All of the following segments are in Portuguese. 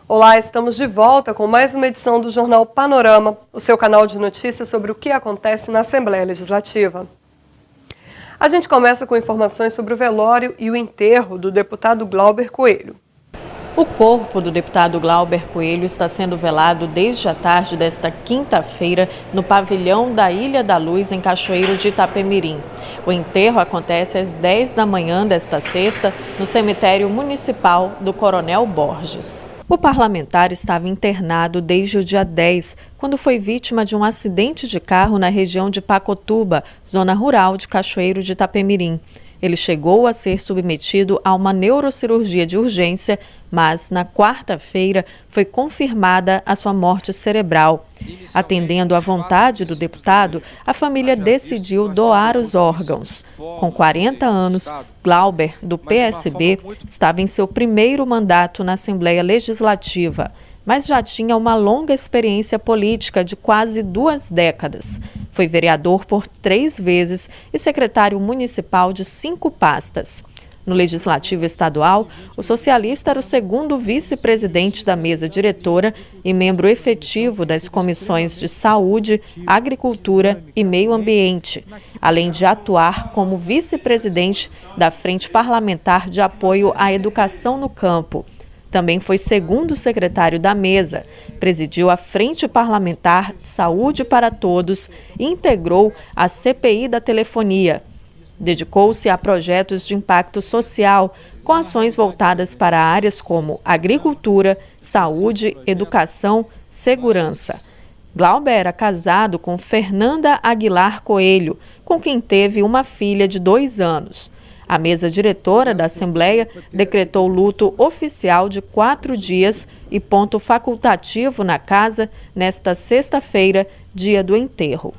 Olá, estamos de volta com mais uma edição do Jornal Panorama, o seu canal de notícias sobre o que acontece na Assembleia Legislativa. A gente começa com informações sobre o velório e o enterro do deputado Glauber Coelho. O corpo do deputado Glauber Coelho está sendo velado desde a tarde desta quinta-feira no pavilhão da Ilha da Luz, em Cachoeiro de Itapemirim. O enterro acontece às 10 da manhã desta sexta no cemitério municipal do Coronel Borges. O parlamentar estava internado desde o dia 10, quando foi vítima de um acidente de carro na região de Pacotuba, zona rural de Cachoeiro de Itapemirim. Ele chegou a ser submetido a uma neurocirurgia de urgência, mas na quarta-feira foi confirmada a sua morte cerebral. Atendendo à vontade do deputado, a família decidiu doar os órgãos. Com 40 anos, Glauber, do PSB, estava em seu primeiro mandato na Assembleia Legislativa, mas já tinha uma longa experiência política de quase 2 décadas. Foi vereador por 3 vezes e secretário municipal de 5 pastas. No Legislativo Estadual, o socialista era o segundo vice-presidente da mesa diretora e membro efetivo das comissões de Saúde, Agricultura e Meio Ambiente, além de atuar como vice-presidente da Frente Parlamentar de Apoio à Educação no Campo. Também foi segundo secretário da mesa, presidiu a Frente Parlamentar de Saúde para Todos e integrou a CPI da telefonia. Dedicou-se a projetos de impacto social, com ações voltadas para áreas como agricultura, saúde, educação, segurança. Glauber era casado com Fernanda Aguilar Coelho, com quem teve uma filha de 2 anos. A mesa diretora da Assembleia decretou luto oficial de 4 dias e ponto facultativo na casa nesta sexta-feira, dia do enterro.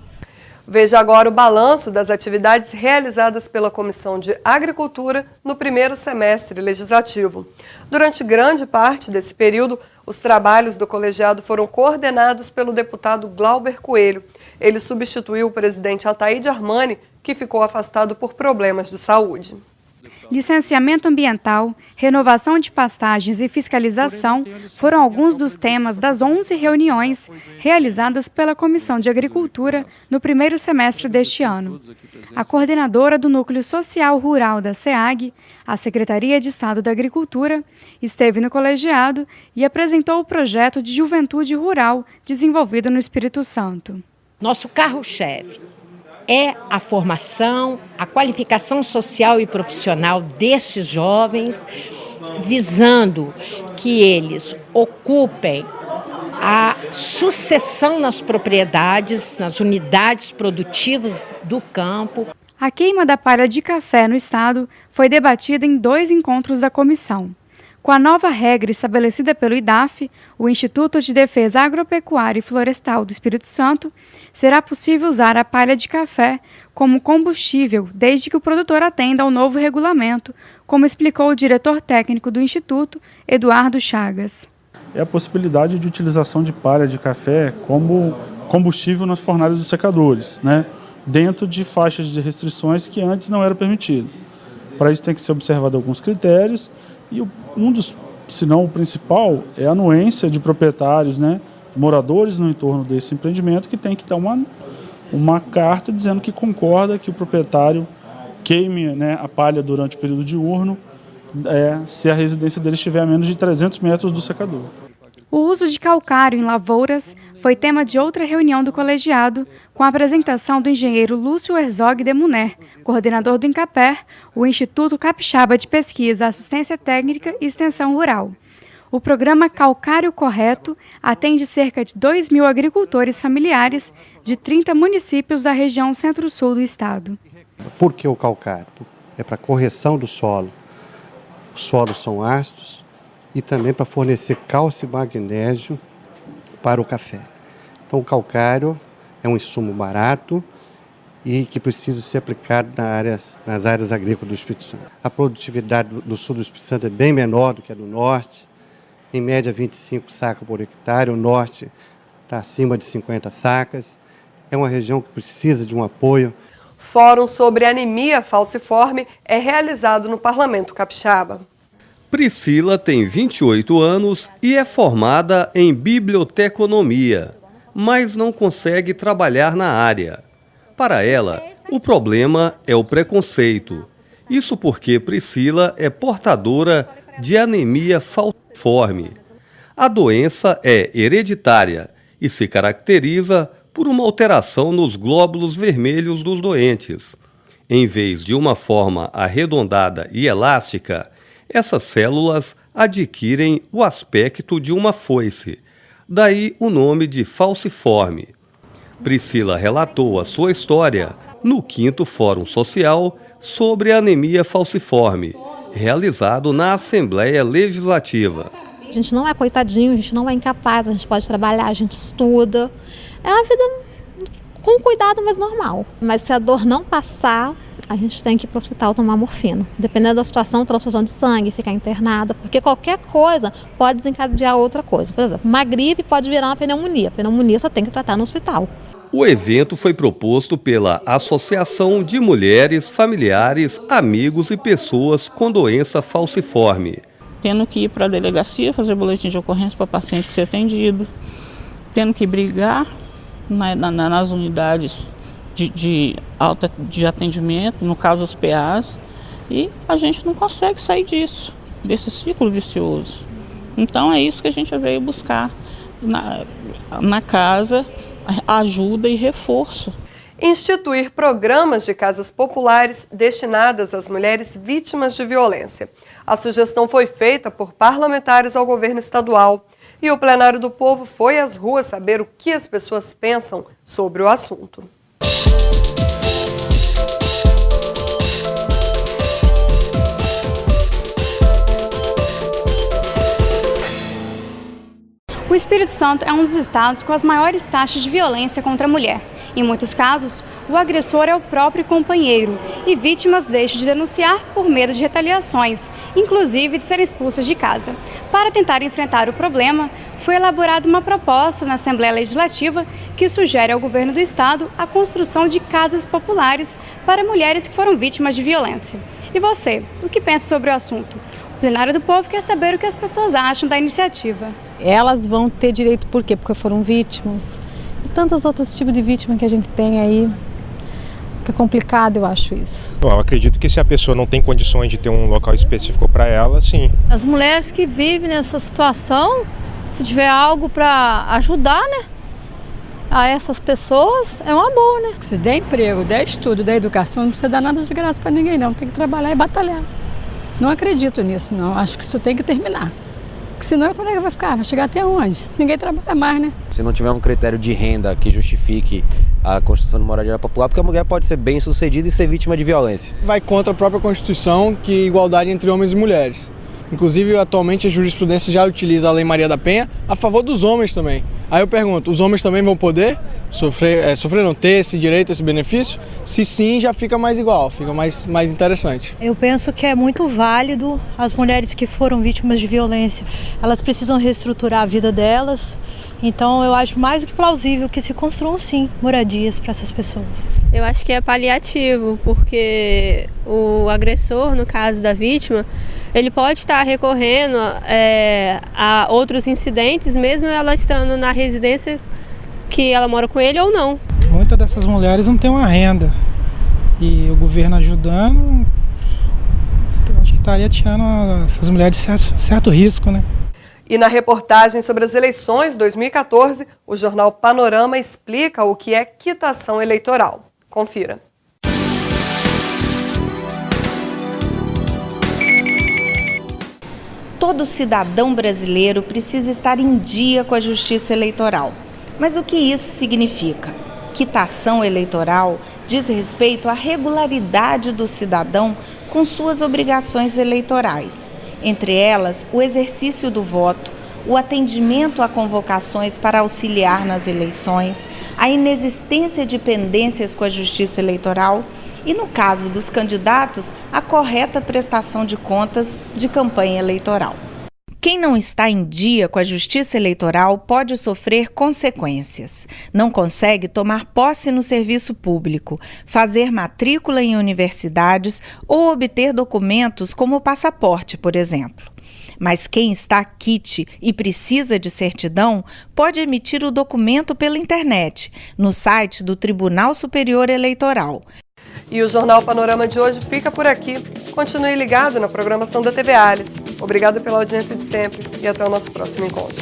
Veja agora o balanço das atividades realizadas pela Comissão de Agricultura no primeiro semestre legislativo. Durante grande parte desse período, os trabalhos do colegiado foram coordenados pelo deputado Glauber Coelho. Ele substituiu o presidente Ataíde Armani, que ficou afastado por problemas de saúde. Licenciamento ambiental, renovação de pastagens e fiscalização foram alguns dos temas das 11 reuniões realizadas pela Comissão de Agricultura no primeiro semestre deste ano. A coordenadora do Núcleo Social Rural da SEAG, a Secretaria de Estado da Agricultura, esteve no colegiado e apresentou o projeto de Juventude Rural desenvolvido no Espírito Santo. Nosso carro-chefe é a formação, a qualificação social e profissional destes jovens, visando que eles ocupem a sucessão nas propriedades, nas unidades produtivas do campo. A queima da palha de café no estado foi debatida em 2 encontros da comissão. Com a nova regra estabelecida pelo IDAF, o Instituto de Defesa Agropecuária e Florestal do Espírito Santo, será possível usar a palha de café como combustível desde que o produtor atenda ao novo regulamento, como explicou o diretor técnico do Instituto, Eduardo Chagas. É a possibilidade de utilização de palha de café como combustível nas fornalhas dos secadores, dentro de faixas de restrições que antes não era permitido. Para isso tem que ser observado alguns critérios e um dos, se não o principal, é a anuência de proprietários, moradores no entorno desse empreendimento, que tem que dar uma carta dizendo que concorda que o proprietário queime a palha durante o período diurno, se a residência dele estiver a menos de 300 metros do secador. O uso de calcário em lavouras foi tema de outra reunião do colegiado, com a apresentação do engenheiro Lúcio Herzog de Muner, coordenador do INCAPER, o Instituto Capixaba de Pesquisa, Assistência Técnica e Extensão Rural. O programa Calcário Correto atende cerca de 2.000 agricultores familiares de 30 municípios da região centro-sul do estado. Por que o calcário? É para correção do solo. Os solos são ácidos e também para fornecer cálcio e magnésio para o café. Então o calcário é um insumo barato e que precisa ser aplicado nas áreas agrícolas do Espírito Santo. A produtividade do sul do Espírito Santo é bem menor do que a do norte, em média 25 sacas por hectare, o norte está acima de 50 sacas. É uma região que precisa de um apoio. Fórum sobre anemia falciforme é realizado no Parlamento Capixaba. Priscila tem 28 anos e é formada em biblioteconomia, mas não consegue trabalhar na área. Para ela, o problema é o preconceito. Isso porque Priscila é portadora de anemia falciforme. A doença é hereditária e se caracteriza por uma alteração nos glóbulos vermelhos dos doentes. Em vez de uma forma arredondada e elástica, essas células adquirem o aspecto de uma foice, daí o nome de falciforme. Priscila relatou a sua história no 5º Fórum Social sobre anemia falciforme, realizado na Assembleia Legislativa. A gente não é coitadinho, a gente não é incapaz, a gente pode trabalhar, a gente estuda. É uma vida com cuidado, mas normal. Mas se a dor não passar, a gente tem que ir para o hospital tomar morfina. Dependendo da situação, transfusão de sangue, ficar internada, porque qualquer coisa pode desencadear outra coisa. Por exemplo, uma gripe pode virar uma pneumonia. Pneumonia você tem que tratar no hospital. O evento foi proposto pela Associação de Mulheres, Familiares, Amigos e Pessoas com Doença Falciforme. Tendo que ir para a delegacia fazer boletim de ocorrência para o paciente ser atendido, tendo que brigar nas unidades de atendimento, no caso os PAs, e a gente não consegue sair disso, desse ciclo vicioso. Então é isso que a gente veio buscar na casa, ajuda e reforço. Instituir programas de casas populares destinadas às mulheres vítimas de violência. A sugestão foi feita por parlamentares ao governo estadual e o Plenário do Povo foi às ruas saber o que as pessoas pensam sobre o assunto. O Espírito Santo é um dos estados com as maiores taxas de violência contra a mulher. Em muitos casos, o agressor é o próprio companheiro e vítimas deixam de denunciar por medo de retaliações, inclusive de serem expulsas de casa. Para tentar enfrentar o problema, foi elaborada uma proposta na Assembleia Legislativa que sugere ao governo do estado a construção de casas populares para mulheres que foram vítimas de violência. E você, o que pensa sobre o assunto? O Plenário do Povo quer saber o que as pessoas acham da iniciativa. Elas vão ter direito por quê? Porque foram vítimas. E tantos outros tipos de vítima que a gente tem aí, que é complicado, eu acho isso. Bom, eu acredito que se a pessoa não tem condições de ter um local específico para ela, sim. As mulheres que vivem nessa situação, se tiver algo para ajudar, né, a essas pessoas, é uma boa, né? Se der emprego, der estudo, der educação, não precisa dar nada de graça para ninguém, não. Tem que trabalhar e batalhar. Não acredito nisso, não. Acho que isso tem que terminar. Porque senão, como é que vai ficar? Vai chegar até onde? Ninguém trabalha mais, né? Se não tiver um critério de renda que justifique a construção de moradia popular, porque a mulher pode ser bem sucedida e ser vítima de violência. Vai contra a própria Constituição, que é igualdade entre homens e mulheres. Inclusive, atualmente a jurisprudência já utiliza a Lei Maria da Penha a favor dos homens também. Aí eu pergunto, os homens também vão poder sofrer não ter esse direito, esse benefício? Se sim, já fica mais igual, fica mais interessante. Eu penso que é muito válido as mulheres que foram vítimas de violência. Elas precisam reestruturar a vida delas. Então eu acho mais do que plausível que se construam sim moradias para essas pessoas. Eu acho que é paliativo, porque o agressor, no caso da vítima, ele pode estar recorrendo a outros incidentes, mesmo ela estando na residência que ela mora com ele ou não. Muitas dessas mulheres não têm uma renda e o governo ajudando, eu acho que estaria tirando essas mulheres de certo risco, né? E na reportagem sobre as eleições 2014, o jornal Panorama explica o que é quitação eleitoral. Confira. Todo cidadão brasileiro precisa estar em dia com a justiça eleitoral. Mas o que isso significa? Quitação eleitoral diz respeito à regularidade do cidadão com suas obrigações eleitorais. Entre elas, o exercício do voto, o atendimento a convocações para auxiliar nas eleições, a inexistência de pendências com a Justiça Eleitoral e, no caso dos candidatos, a correta prestação de contas de campanha eleitoral. Quem não está em dia com a Justiça Eleitoral pode sofrer consequências. Não consegue tomar posse no serviço público, fazer matrícula em universidades ou obter documentos como o passaporte, por exemplo. Mas quem está quite e precisa de certidão pode emitir o documento pela internet, no site do Tribunal Superior Eleitoral. E o Jornal Panorama de hoje fica por aqui. Continue ligado na programação da TV Alice. Obrigada pela audiência de sempre e até o nosso próximo encontro.